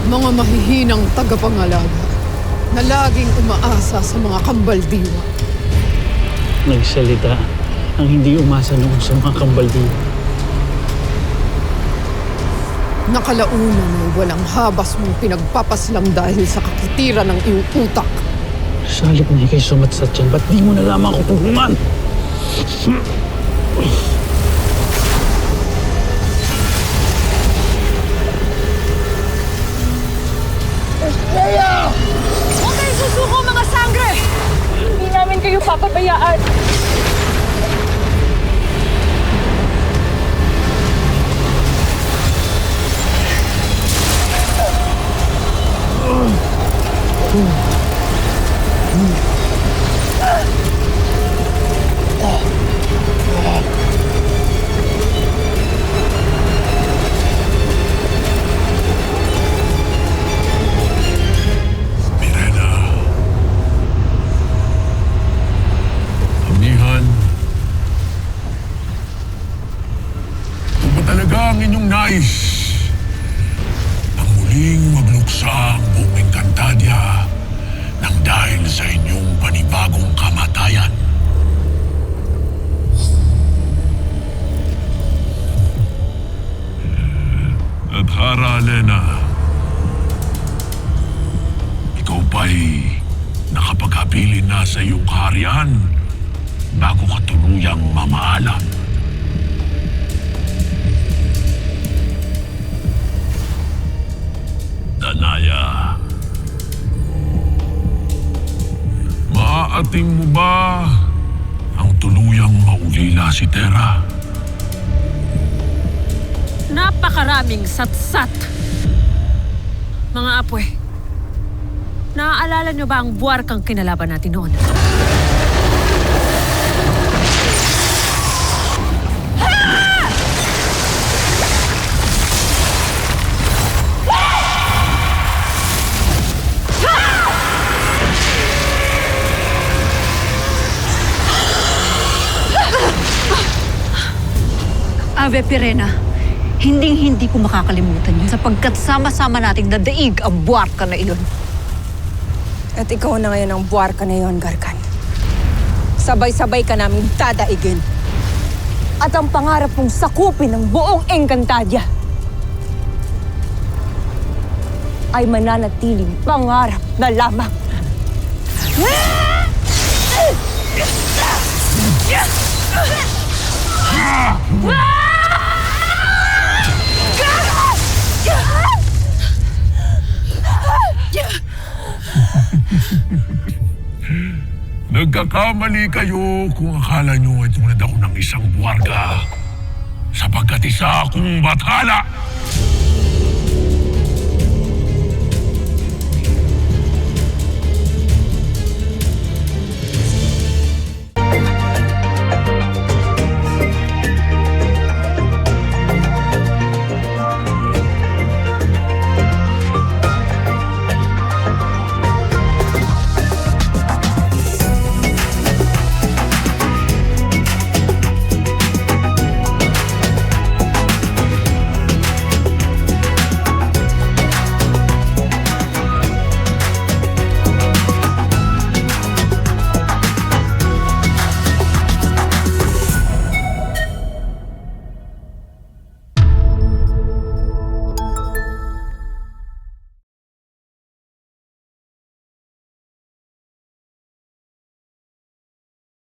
Mga mahihinang tagapangalaga na laging umaasa sa mga kambaldiwa. Nagsalita ang hindi umasa noon sa mga kambaldiwa. Nakalaunan ay walang habas mong pinagpapaslang dahil sa kakitira ng iyong utak. Salip na ikay sumat sa tiyan, ba't di mo na lamang ako tulungan? Huwag kayo susuko, mga sangre! Hindi namin kayo papabayaan. Mirena. Amihan. Ito ba talaga ang inyong nais? Ang muling magluksa ang buong Encantadia nang dahil sa inyong panibagong kamatayan. Adhara Alena, ikaw ba'y nakapag-habilin na sa iyong kaharian bago ka tuluyang mamaalam? Danaya, maaating mo ba ang tuluyang maulila si Terra? Napakaraming satsat. Mga apwe, naaalala niyo ba ang buwarkang kinalaban natin noon? Ave Pirena, hinding-hindi ko makakalimutan yun sapagkat sama-sama nating dadaig ang buwarka na iyon. At ikaw na ngayon ang buwarka na iyon, Garkan. Sabay-sabay ka namin dadaigin. At ang pangarap mong sakupin ng buong Encantadia ay mananatiling pangarap na lamang. Nagkakamali kayo kung akala nyo ay tulad ako ng isang buwarga sapagkat isa akong bathala.